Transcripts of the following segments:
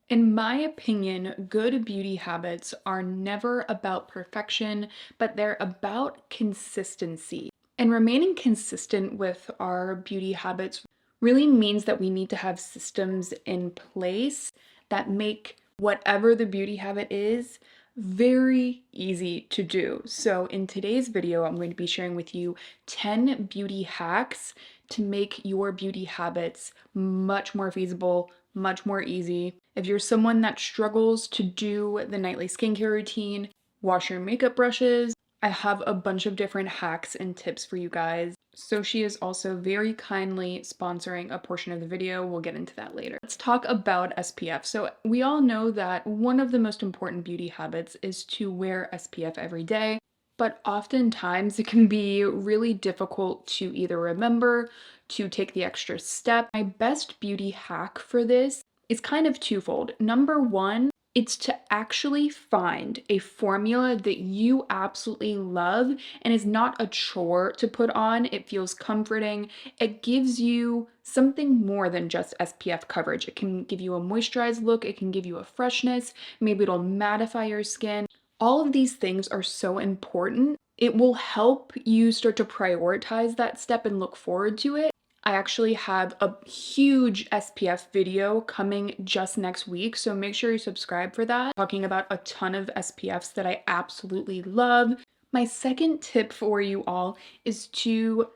In my opinion, good beauty habits are never about perfection, but they're about consistency. And remaining consistent with our beauty habits really means that we need to have systems in place that make whatever the beauty habit is very easy to do. So in today's video, I'm going to be sharing with you 10 beauty hacks to make your beauty habits much more feasible, much more easy. If you're someone that struggles to do the nightly skincare routine, wash your makeup brushes, I have a bunch of different hacks and tips for you guys. So she is also very kindly sponsoring a portion of the video. We'll get into that later. Let's talk about SPF. So we all know that one of the most important beauty habits is to wear SPF every day, but oftentimes it can be really difficult to either remember, to take the extra step. My best beauty hack for this is kind of twofold. Number one, it's to actually find a formula that you absolutely love and is not a chore to put on. It feels comforting. It gives you something more than just SPF coverage. It can give you a moisturized look. It can give you a freshness. Maybe it'll mattify your skin. All of these things are so important. It will help you start to prioritize that step and look forward to it. I actually have a huge SPF video coming just next week, so make sure you subscribe for that. Talking about a ton of SPFs that I absolutely love. My second tip for you all is to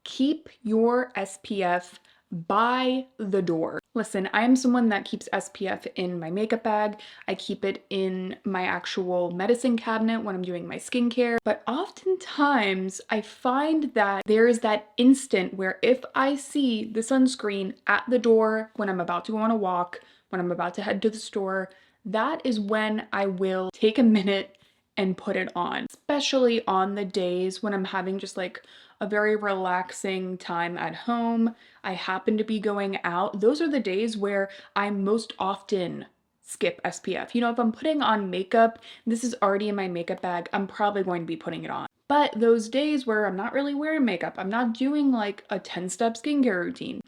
keep your SPF by the door. Listen, I am someone that keeps SPF in my makeup bag. I keep it in my actual medicine cabinet when I'm doing my skincare. But oftentimes I find that there is that instant where if I see the sunscreen at the door when I'm about to go on a walk, when I'm about to head to the store, that is when I will take a minute and put it on, especially on the days when I'm having just like a very relaxing time at home. I happen to be going out. Those are the days where I most often skip SPF. You know, if I'm putting on makeup, this is already in my makeup bag, I'm probably going to be putting it on. But those days where I'm not really wearing makeup, I'm not doing like a 10-step skincare routine,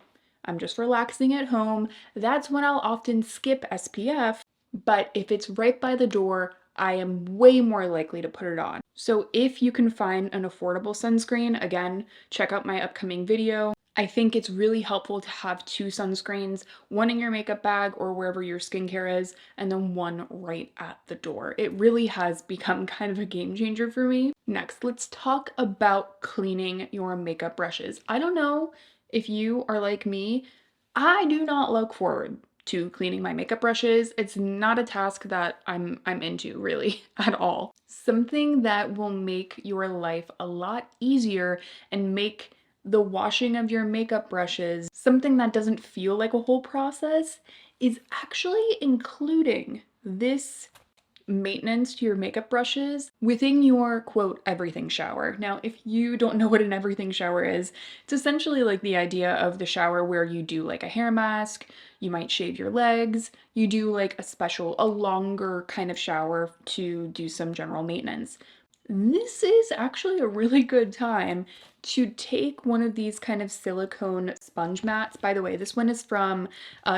I'm just relaxing at home, that's when I'll often skip SPF. But if it's right by the door, I am way more likely to put it on. So if you can find an affordable sunscreen, again, check out my upcoming video. I think it's really helpful to have two sunscreens, one in your makeup bag or wherever your skincare is, and then one right at the door. It really has become kind of a game changer for me. Next, let's talk about cleaning your makeup brushes. I don't know if you are like me, I do not look forward to cleaning my makeup brushes. It's not a task that I'm into really at all. Something that will make your life a lot easier and make the washing of your makeup brushes something that doesn't feel like a whole process is actually including this maintenance to your makeup brushes within your quote everything shower. Now, if you don't know what an everything shower is, it's essentially like the idea of the shower where you do like a hair mask, you might shave your legs, you do like a longer kind of shower to do some general maintenance. This is actually a really good time to take one of these kind of silicone sponge mats. By the way, this one is from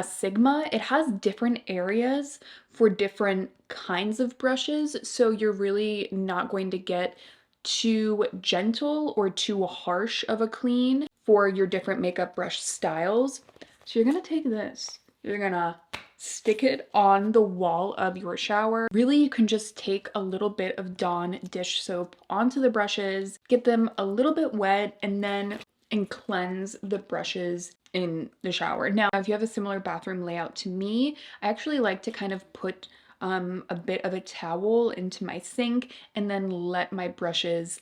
Sigma. It has different areas for different kinds of brushes, so you're really not going to get too gentle or too harsh of a clean for your different makeup brush styles. So you're gonna take this, you're gonna stick it on the wall of your shower. Really, you can just take a little bit of Dawn dish soap onto the brushes, get them a little bit wet, and cleanse the brushes in the shower. Now, if you have a similar bathroom layout to me, I actually like to kind of put a bit of a towel into my sink and then let my brushes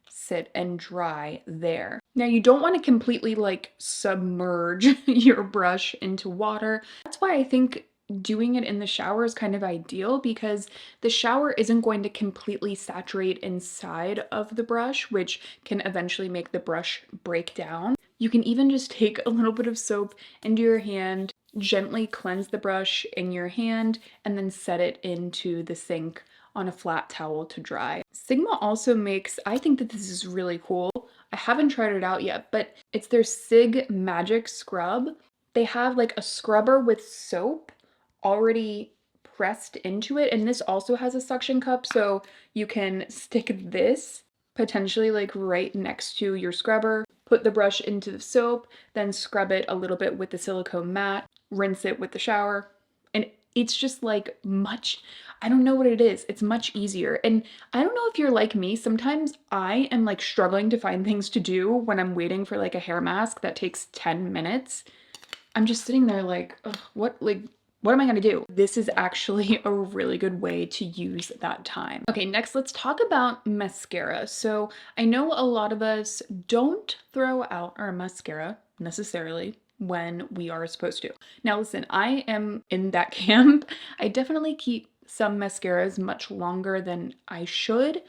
sit and dry there. Now you don't want to completely like submerge your brush into water. That's why I think doing it in the shower is kind of ideal, because the shower isn't going to completely saturate inside of the brush, which can eventually make the brush break down. You can even just take a little bit of soap into your hand, gently cleanse the brush in your hand, and then set it into the sink on a flat towel to dry. Sigma also makes, I think that this is really cool. I haven't tried it out yet, but it's their Sig Magic Scrub. They have like a scrubber with soap already pressed into it. And this also has a suction cup, so you can stick this potentially like right next to your scrubber, put the brush into the soap, then scrub it a little bit with the silicone mat, rinse it with the shower, and it's just like much, I don't know what it is. It's much easier. And I don't know if you're like me. Sometimes I am like struggling to find things to do when I'm waiting for like a hair mask that takes 10 minutes. I'm just sitting there like, ugh, what am I gonna do? This is actually a really good way to use that time. Okay, next let's talk about mascara. So I know a lot of us don't throw out our mascara necessarily when we are supposed to. Now listen, I am in that camp. I definitely keep some mascaras much longer than I should,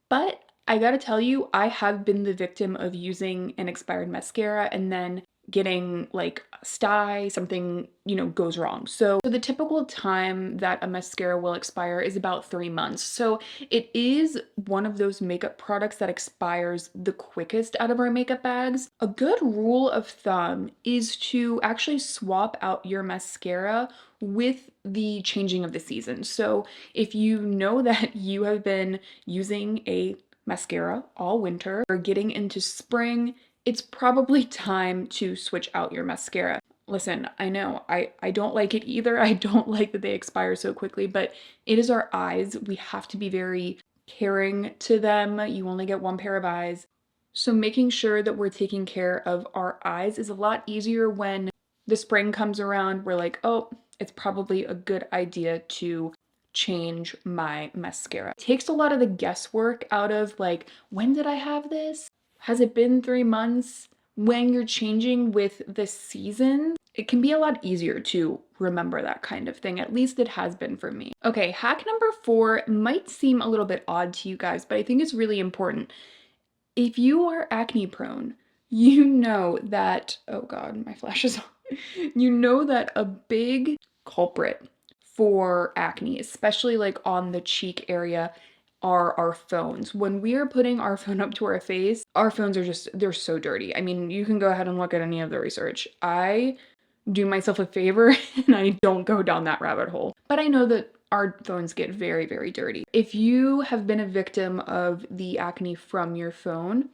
but I gotta tell you, I have been the victim of using an expired mascara and then getting like sty, something, goes wrong. So the typical time that a mascara will expire is about 3 months. So it is one of those makeup products that expires the quickest out of our makeup bags. A good rule of thumb is to actually swap out your mascara with the changing of the season. So if you know that you have been using a mascara all winter or getting into spring, it's probably time to switch out your mascara. Listen, I know I don't like it either. I don't like that they expire so quickly, but it is our eyes. We have to be very caring to them. You only get one pair of eyes. So making sure that we're taking care of our eyes is a lot easier when the spring comes around. We're like, oh, it's probably a good idea to change my mascara. It takes a lot of the guesswork out of like, when did I have this? Has it been 3 months? When you're changing with the season, it can be a lot easier to remember that kind of thing. At least it has been for me. Okay, hack number 4 might seem a little bit odd to you guys, but I think it's really important. If you are acne prone, you know that, oh God, my flash is on. You know that a big culprit for acne, especially like on the cheek area, are our phones. When we are putting our phone up to our face, our phones are just, they're so dirty. I mean, you can go ahead and look at any of the research. I do myself a favor and I don't go down that rabbit hole. But I know that our phones get very, very dirty. If you have been a victim of the acne from your phone,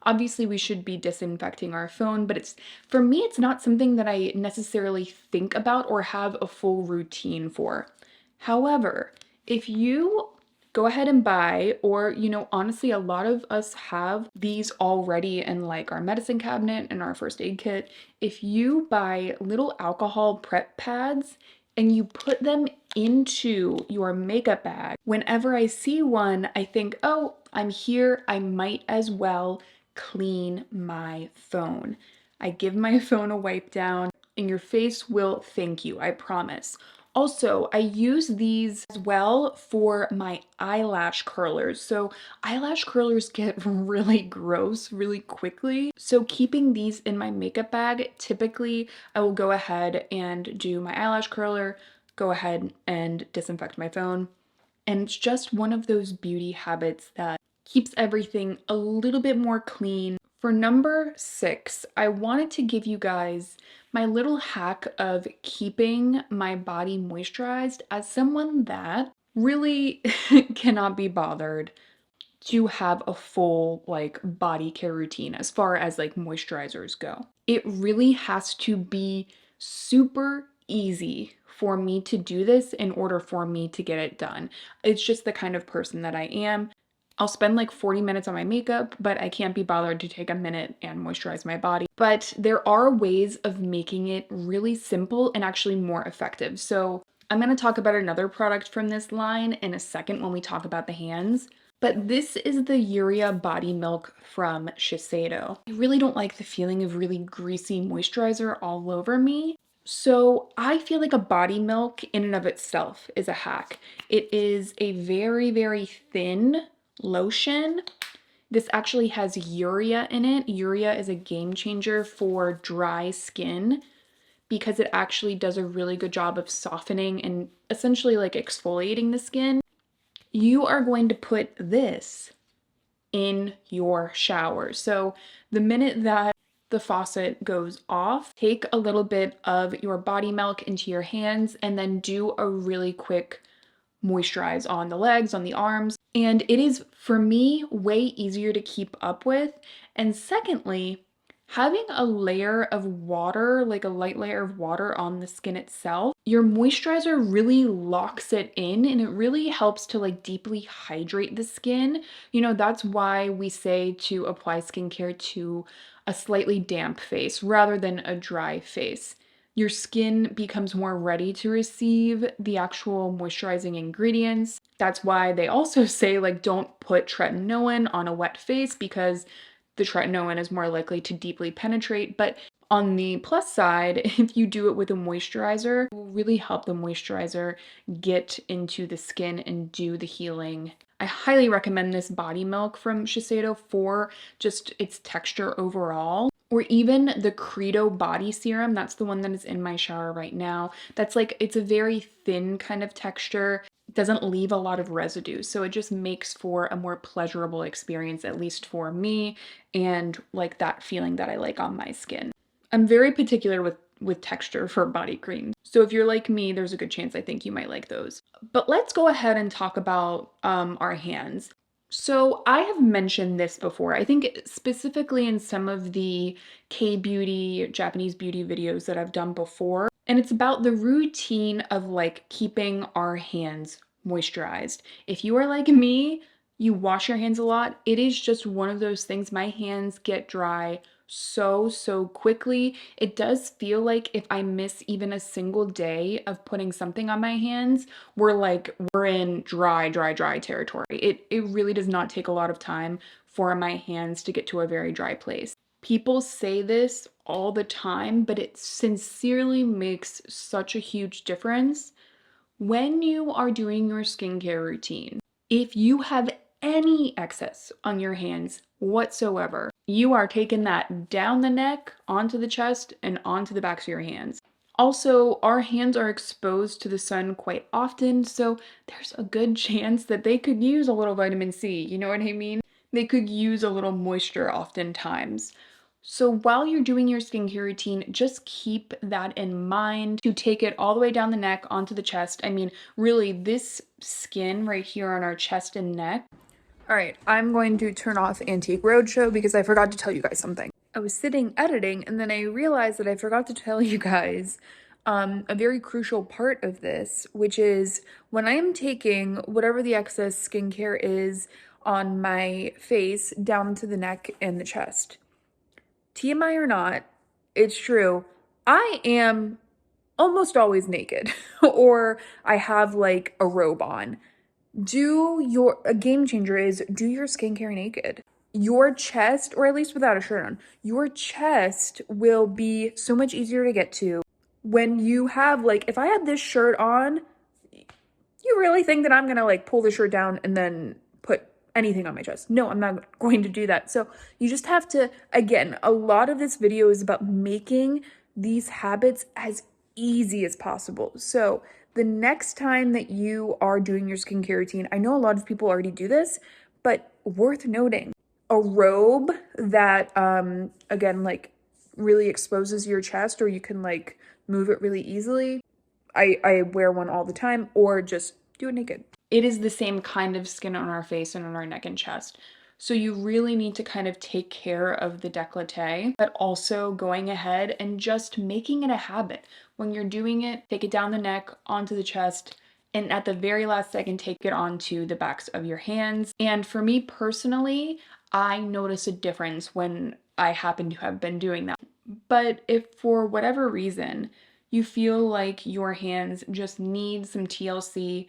obviously we should be disinfecting our phone, but for me, it's not something that I necessarily think about or have a full routine for. However, if you go ahead and buy, or, honestly, a lot of us have these already in like our medicine cabinet and our first aid kit. If you buy little alcohol prep pads and you put them into your makeup bag, whenever I see one, I think, oh, I'm here, I might as well clean my phone. I give my phone a wipe down and your face will thank you, I promise. Also, I use these as well for my eyelash curlers. So eyelash curlers get really gross really quickly. So keeping these in my makeup bag, typically I will go ahead and do my eyelash curler, go ahead and disinfect my phone. And it's just one of those beauty habits that keeps everything a little bit more clean. For number 6, I wanted to give you guys my little hack of keeping my body moisturized as someone that really cannot be bothered to have a full like body care routine as far as like moisturizers go. It really has to be super easy for me to do this in order for me to get it done. It's just the kind of person that I am. I'll spend like 40 minutes on my makeup, but I can't be bothered to take a minute and moisturize my body. But there are ways of making it really simple and actually more effective. So I'm going to talk about another product from this line in a second when we talk about the hands. But this is the Urea Body Milk from Shiseido. I really don't like the feeling of really greasy moisturizer all over me. So I feel like a body milk in and of itself is a hack. It is a very, very thin lotion. This actually has urea in it. Urea is a game changer for dry skin because it actually does a really good job of softening and essentially like exfoliating the skin. You are going to put this in your shower. So the minute that the faucet goes off, take a little bit of your body milk into your hands and then do a really quick moisturize on the legs, on the arms. And it is, for me, way easier to keep up with. And secondly, having a layer of water, like a light layer of water on the skin itself, your moisturizer really locks it in and it really helps to like deeply hydrate the skin. You know, that's why we say to apply skincare to a slightly damp face rather than a dry face. Your skin becomes more ready to receive the actual moisturizing ingredients. That's why they also say, like, don't put tretinoin on a wet face because the tretinoin is more likely to deeply penetrate. But on the plus side, if you do it with a moisturizer, it will really help the moisturizer get into the skin and do the healing. I highly recommend this body milk from Shiseido for just its texture overall. Or even the Credo body serum, that's the one that is in my shower right now. That's like, it's a very thin kind of texture. It doesn't leave a lot of residue, so it just makes for a more pleasurable experience, at least for me, and like that feeling that I like on my skin. I'm very particular with texture for body creams. So if you're like me, there's a good chance I think you might like those. But let's go ahead and talk about our hands. So I have mentioned this before, I think specifically in some of the K-beauty, Japanese beauty videos that I've done before, and it's about the routine of like keeping our hands moisturized. If you are like me, you wash your hands a lot, it is just one of those things. My hands get dry so quickly. It does feel like if I miss even a single day of putting something on my hands, we're in dry territory. It really does not take a lot of time for my hands to get to a very dry place. People say this all the time, but it sincerely makes such a huge difference when you are doing your skincare routine. If you have any excess on your hands whatsoever, you are taking that down the neck, onto the chest, and onto the backs of your hands. Also, our hands are exposed to the sun quite often, so there's a good chance that they could use a little vitamin C, you know what I mean? They could use a little moisture oftentimes. So while you're doing your skincare routine, just keep that in mind to take it all the way down the neck onto the chest. I mean, really, this skin right here on our chest and neck. All right, I'm going to turn off Antique Roadshow because I forgot to tell you guys something. I was sitting editing and then I realized that I forgot to tell you guys a very crucial part of this, which is when I am taking whatever the excess skincare is on my face down to the neck and the chest. TMI or not, it's true. I am almost always naked or I have like a robe on. A game changer is do your skincare naked. Your chest, or at least without a shirt on, your chest will be so much easier to get to when you have like, if I had this shirt on, you really think that I'm gonna like pull the shirt down and then put anything on my chest? No, I'm not going to do that. So you just have to, again, a lot of this video is about making these habits as easy as possible. So the next time that you are doing your skincare routine, I know a lot of people already do this, but worth noting, a robe that, again, like really exposes your chest or you can like move it really easily. I wear one all the time, or just do it naked. It is the same kind of skin on our face and on our neck and chest. So you really need to kind of take care of the décolleté, but also going ahead and just making it a habit. When you're doing it, take it down the neck, onto the chest, and at the very last second, take it onto the backs of your hands. And for me personally, I notice a difference when I happen to have been doing that. But if for whatever reason, you feel like your hands just need some TLC,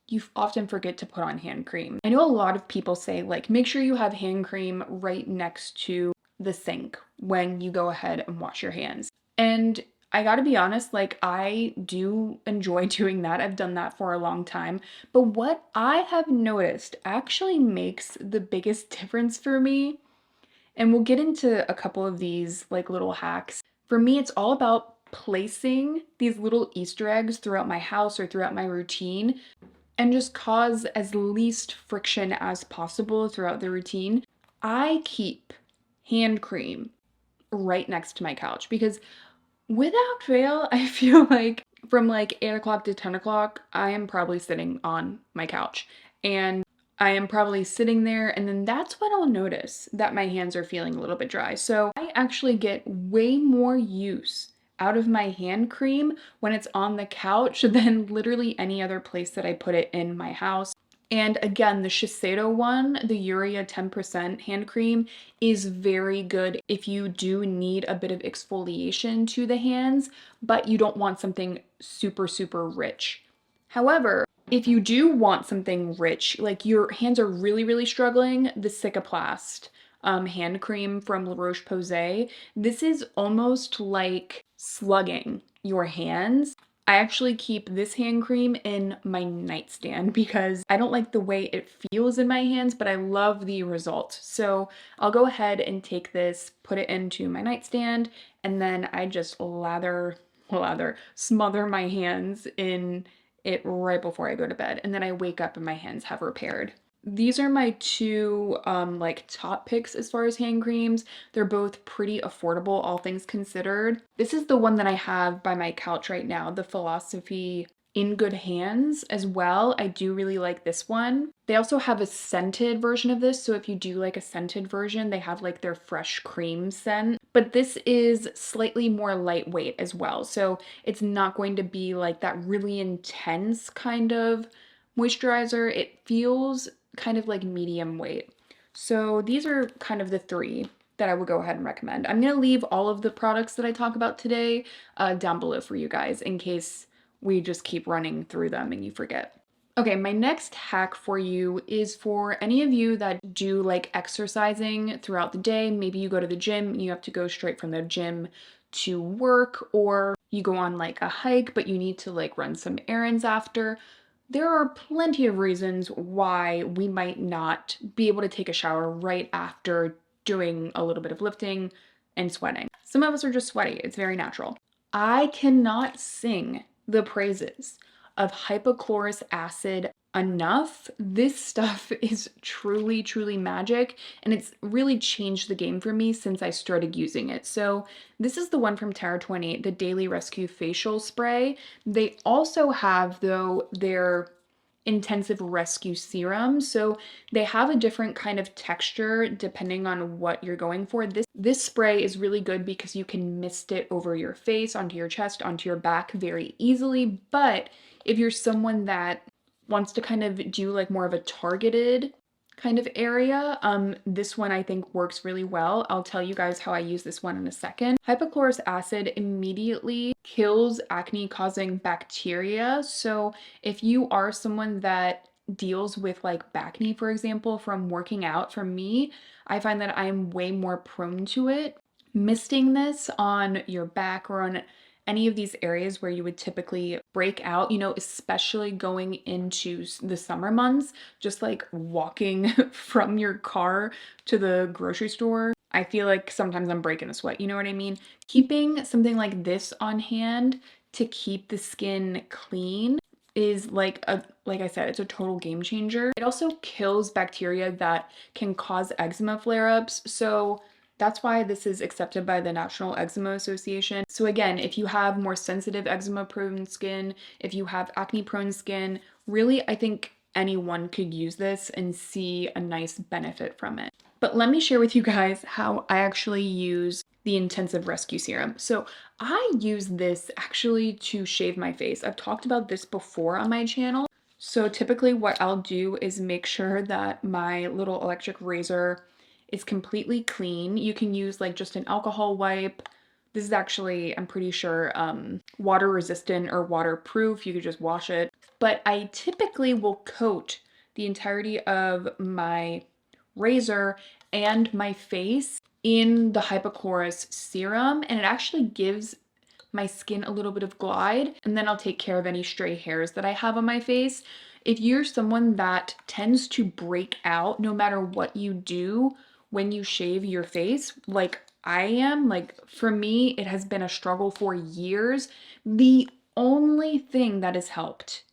you often forget to put on hand cream. I know a lot of people say like, make sure you have hand cream right next to the sink when you go ahead and wash your hands. And I gotta be honest, like I do enjoy doing that. I've done that for a long time. But what I have noticed actually makes the biggest difference for me, and we'll get into a couple of these like little hacks. For me, it's all about placing these little Easter eggs throughout my house or throughout my routine and just cause as least friction as possible throughout the routine. I keep hand cream right next to my couch because without fail, I feel like from like 8 o'clock to 10 o'clock, I am probably sitting on my couch. And I am probably sitting there, and then that's when I'll notice that my hands are feeling a little bit dry. So I actually get way more use out of my hand cream when it's on the couch than literally any other place that I put it in my house. And again, the Shiseido one, the Urea 10% hand cream, is very good if you do need a bit of exfoliation to the hands, but you don't want something super, super rich. However, if you do want something rich, like your hands are really, really struggling, the Cicaplast hand cream from La Roche-Posay, this is almost like slugging your hands. I actually keep this hand cream in my nightstand because I don't like the way it feels in my hands, but I love the result. So I'll go ahead and take this, put it into my nightstand, and then I just smother my hands in it right before I go to bed. And then I wake up and my hands have repaired. These are my two like top picks as far as hand creams. They're both pretty affordable, all things considered. This is the one that I have by my couch right now, the Philosophy In Good Hands as well. I do really like this one. They also have a scented version of this, so if you do like a scented version, they have like their fresh cream scent. But this is slightly more lightweight as well, so it's not going to be like that really intense kind of moisturizer. It feels kind of like medium weight. So these are kind of the three that I would go ahead and recommend. I'm going to leave all of the products that I talk about today down below for you guys in case we just keep running through them and you forget. Okay, my next hack for you is for any of you that do like exercising throughout the day. Maybe you go to the gym and you have to go straight from the gym to work, or you go on like a hike, but you need to like run some errands after. There are plenty of reasons why we might not be able to take a shower right after doing a little bit of lifting and sweating. Some of us are just sweaty, it's very natural. I cannot sing the praises of hypochlorous acid enough. This stuff is truly, truly magic, and it's really changed the game for me since I started using it. So this is the one from Terra 28, the Daily Rescue Facial Spray. They also have, though, their intensive rescue serum. So they have a different kind of texture depending on what you're going for. This spray is really good because you can mist it over your face, onto your chest, onto your back very easily. But if you're someone that wants to kind of do like more of a targeted kind of area, this one I think works really well. I'll tell you guys how I use this one in a second. Hypochlorous acid immediately kills acne causing bacteria. So if you are someone that deals with like bacne, for example, from working out, for me, I find that I'm way more prone to it. Misting this on your back or on any of these areas where you would typically break out, you know, especially going into the summer months, just like walking from your car to the grocery store, I feel like sometimes I'm breaking a sweat, you know what I mean? Keeping something like this on hand to keep the skin clean is like I said, it's a total game changer. It also kills bacteria that can cause eczema flare-ups. So that's why this is accepted by the National Eczema Association. So again, if you have more sensitive eczema prone skin, if you have acne prone skin, really I think anyone could use this and see a nice benefit from it. But let me share with you guys how I actually use the Intensive Rescue Serum. So I use this actually to shave my face. I've talked about this before on my channel. So typically what I'll do is make sure that my little electric razor is completely clean. You can use like just an alcohol wipe. This is actually, I'm pretty sure, water resistant or waterproof. You could just wash it. But I typically will coat the entirety of my razor and my face in the hypochlorous serum, and it actually gives my skin a little bit of glide, and then I'll take care of any stray hairs that I have on my face. If you're someone that tends to break out no matter what you do when you shave your face, like I am, like for me, it has been a struggle for years. The only thing that has helped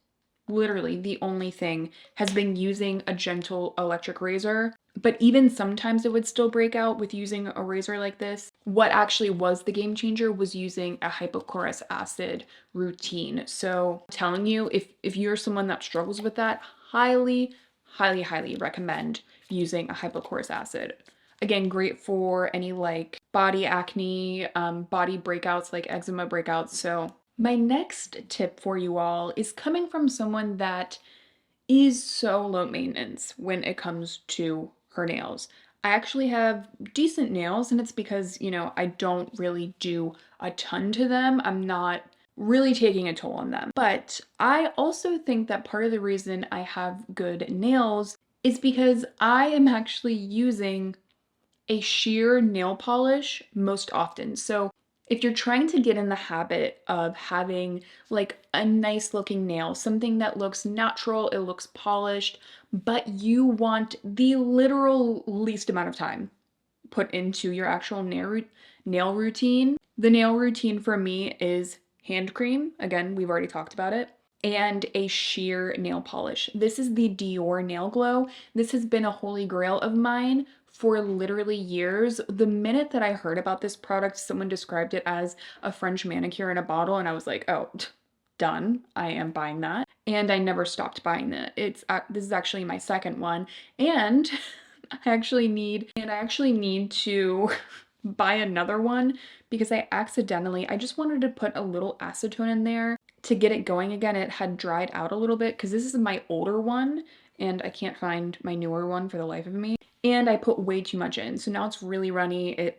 literally the only thing, has been using a gentle electric razor. But even sometimes it would still break out with using a razor like this. What actually was the game changer was using a hypochlorous acid routine. So I'm telling you, if you're someone that struggles with that, highly, highly, highly recommend using a hypochlorous acid. Again, great for any like body acne, body breakouts like eczema breakouts. So my next tip for you all is coming from someone that is so low maintenance when it comes to her nails. I actually have decent nails, and it's because, I don't really do a ton to them. I'm not really taking a toll on them. But I also think that part of the reason I have good nails is because I am actually using a sheer nail polish most often. So if you're trying to get in the habit of having like a nice looking nail, something that looks natural, it looks polished, but you want the literal least amount of time put into your actual nail routine, the nail routine for me is hand cream. Again, we've already talked about it. And a sheer nail polish. This is the Dior Nail Glow. This has been a holy grail of mine for literally years. The minute that I heard about this product, someone described it as a French manicure in a bottle, and I was like, oh, done. I am buying that. And I never stopped buying it. This is actually my second one, and I actually need to buy another one because I just wanted to put a little acetone in there to get it going again. It had dried out a little bit because this is my older one and I can't find my newer one for the life of me. And I put way too much in. So now it's really runny.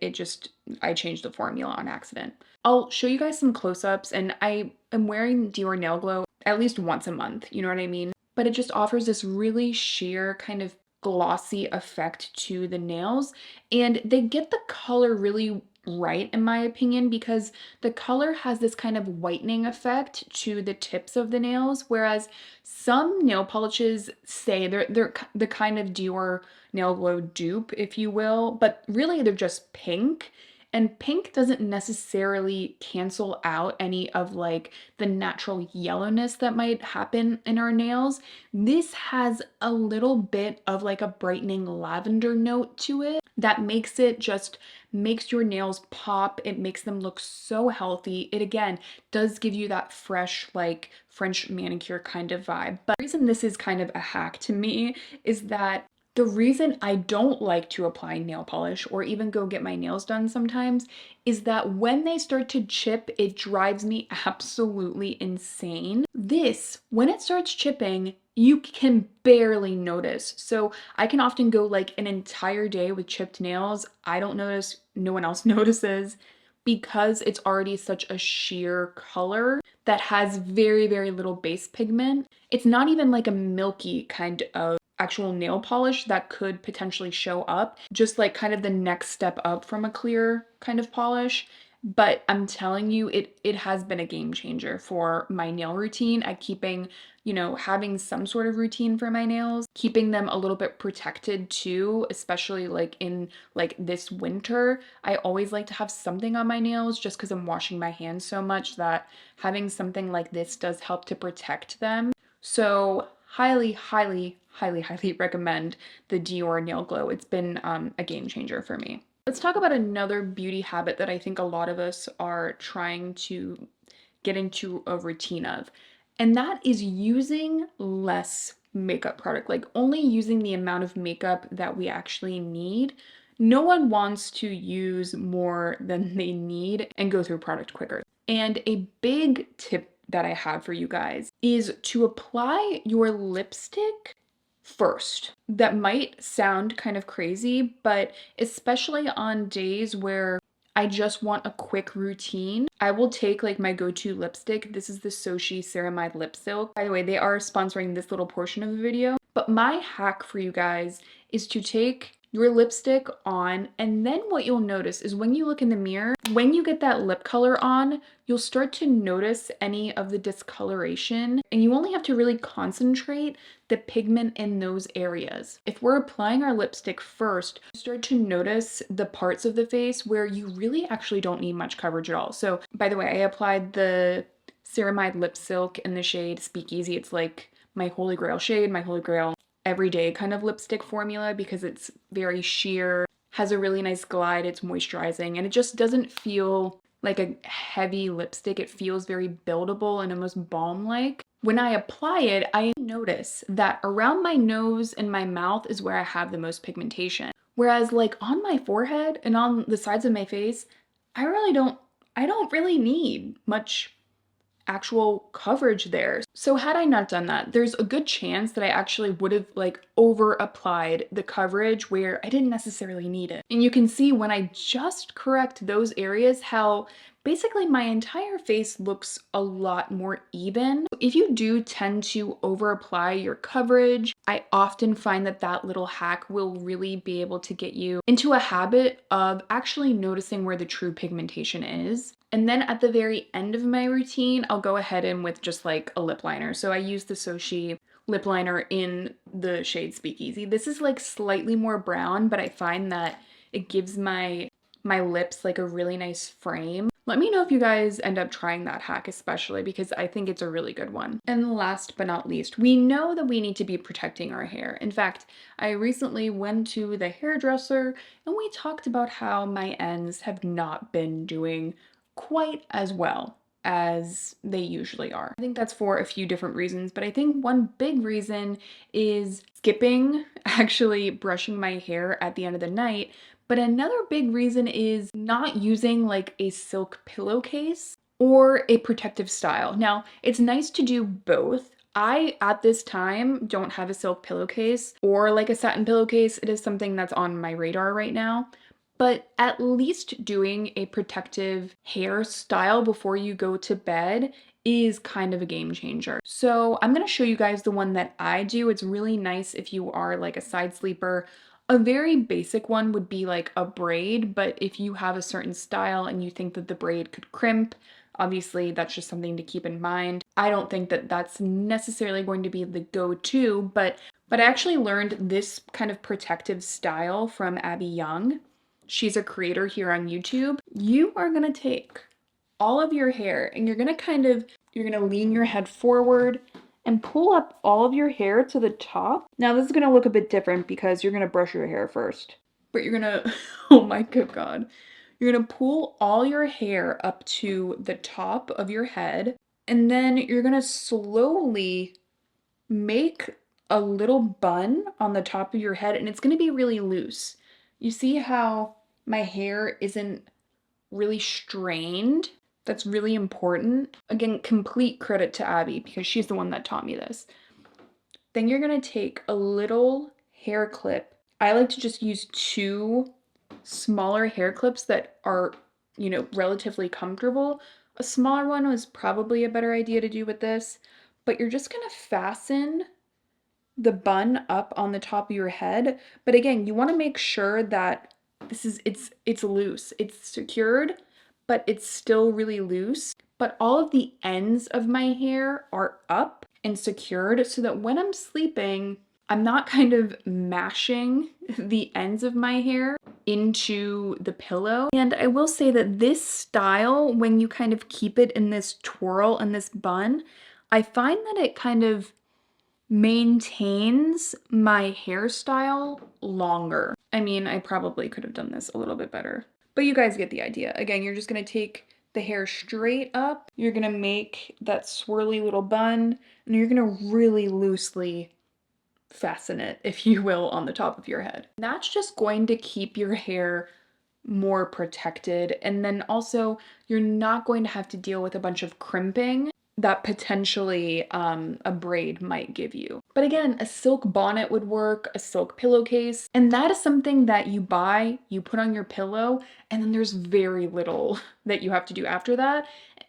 I changed the formula on accident. I'll show you guys some close-ups, and I am wearing Dior Nail Glow at least once a month, you know what I mean? But it just offers this really sheer kind of glossy effect to the nails, and they get the color really right in my opinion because the color has this kind of whitening effect to the tips of the nails, whereas some nail polishes say they're the kind of Dior Nail Glow dupe, if you will, but really they're just pink. And pink doesn't necessarily cancel out any of like the natural yellowness that might happen in our nails. This has a little bit of like a brightening lavender note to it that makes your nails pop. It makes them look so healthy. It again does give you that fresh, like French manicure kind of vibe. But the reason this is kind of a hack to me is that the reason I don't like to apply nail polish or even go get my nails done sometimes is that when they start to chip, it drives me absolutely insane. This, when it starts chipping, you can barely notice. So I can often go like an entire day with chipped nails. I don't notice, no one else notices because it's already such a sheer color that has very, very little base pigment. It's not even like a milky kind of actual nail polish that could potentially show up, just like kind of the next step up from a clear kind of polish. But I'm telling you, it has been a game changer for my nail routine at keeping, having some sort of routine for my nails, keeping them a little bit protected too, especially like in like this winter. I always like to have something on my nails just because I'm washing my hands so much that having something like this does help to protect them. So highly, highly, highly, highly recommend the Dior Nail Glow. It's been a game changer for me. Let's talk about another beauty habit that I think a lot of us are trying to get into a routine of, and that is using less makeup product, like only using the amount of makeup that we actually need. No one wants to use more than they need and go through product quicker. And a big tip that I have for you guys is to apply your lipstick first. That might sound kind of crazy, but especially on days where I just want a quick routine, I will take like my go-to lipstick. This is the Sochi Ceramide Lip Silk. By the way, they are sponsoring this little portion of the video, but my hack for you guys is to take your lipstick on, and then what you'll notice is when you look in the mirror, when you get that lip color on, you'll start to notice any of the discoloration, and you only have to really concentrate the pigment in those areas. If we're applying our lipstick first, you start to notice the parts of the face where you really actually don't need much coverage at all. So by the way, I applied the Ceramide Lip Silk in the shade Speakeasy. It's like my holy grail shade, my holy grail everyday kind of lipstick formula, because it's very sheer, has a really nice glide, it's moisturizing, and it just doesn't feel like a heavy lipstick. It feels very buildable and almost balm-like. When I apply it, I notice that around my nose and my mouth is where I have the most pigmentation. Whereas like on my forehead and on the sides of my face, I don't really need much actual coverage there. So had I not done that, there's a good chance that I actually would have like over applied the coverage where I didn't necessarily need it. And you can see when I just correct those areas how basically my entire face looks a lot more even. If you do tend to over apply your coverage, I often find that that little hack will really be able to get you into a habit of actually noticing where the true pigmentation is. And then at the very end of my routine, I'll go ahead in with just like a lip liner. So I use the Sochi lip liner in the shade Speakeasy. This is like slightly more brown, but I find that it gives my lips like a really nice frame. Let me know if you guys end up trying that hack, especially because I think it's a really good one. And last but not least, we know that we need to be protecting our hair. In fact, I recently went to the hairdresser and we talked about how my ends have not been doing quite as well as they usually are. I think that's for a few different reasons, but I think one big reason is skipping actually brushing my hair at the end of the night. But another big reason is not using like a silk pillowcase or a protective style. Now, it's nice to do both. I, at this time, don't have a silk pillowcase or like a satin pillowcase. It is something that's on my radar right now. But at least doing a protective hairstyle before you go to bed is kind of a game changer. So I'm gonna show you guys the one that I do. It's really nice if you are like a side sleeper. A very basic one would be like a braid, but if you have a certain style and you think that the braid could crimp, obviously that's just something to keep in mind. I don't think that that's necessarily going to be the go-to, but I actually learned this kind of protective style from Abby Young. She's a creator here on YouTube. You are gonna take all of your hair and you're gonna lean your head forward and pull up all of your hair to the top. Now this is gonna look a bit different because you're gonna brush your hair first. But you're gonna, oh my good God. You're gonna pull all your hair up to the top of your head and then you're gonna slowly make a little bun on the top of your head and it's gonna be really loose. You see how my hair isn't really strained? That's really important. Again, complete credit to Abby because she's the one that taught me this. Then you're gonna take a little hair clip. I like to just use two smaller hair clips that are, you know, relatively comfortable. A smaller one was probably a better idea to do with this, but you're just gonna fasten the bun up on the top of your head. But again, you wanna make sure that it's loose. It's secured, but it's still really loose. But all of the ends of my hair are up and secured so that when I'm sleeping, I'm not kind of mashing the ends of my hair into the pillow. And I will say that this style, when you kind of keep it in this twirl and this bun, I find that it kind of maintains my hairstyle longer. I mean, I probably could have done this a little bit better, but you guys get the idea. Again, you're just gonna take the hair straight up, you're gonna make that swirly little bun, and you're gonna really loosely fasten it, if you will, on the top of your head. That's just going to keep your hair more protected, and then also you're not going to have to deal with a bunch of crimping that potentially a braid might give you. But again, a silk bonnet would work, a silk pillowcase, and that is something that you buy, you put on your pillow, and then there's very little that you have to do after that.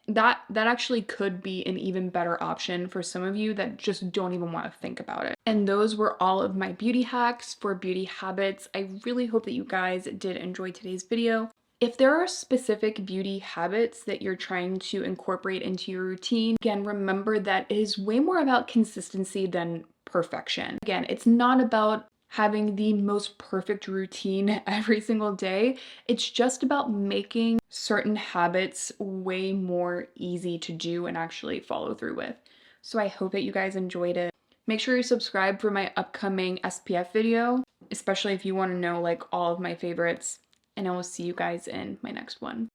That actually could be an even better option for some of you that just don't even want to think about it. And those were all of my beauty hacks for beauty habits. I really hope that you guys did enjoy today's video. If there are specific beauty habits that you're trying to incorporate into your routine, again, remember that it is way more about consistency than perfection. Again, it's not about having the most perfect routine every single day. It's just about making certain habits way more easy to do and actually follow through with. So I hope that you guys enjoyed it. Make sure you subscribe for my upcoming SPF video, especially if you want to know like all of my favorites, and I will see you guys in my next one.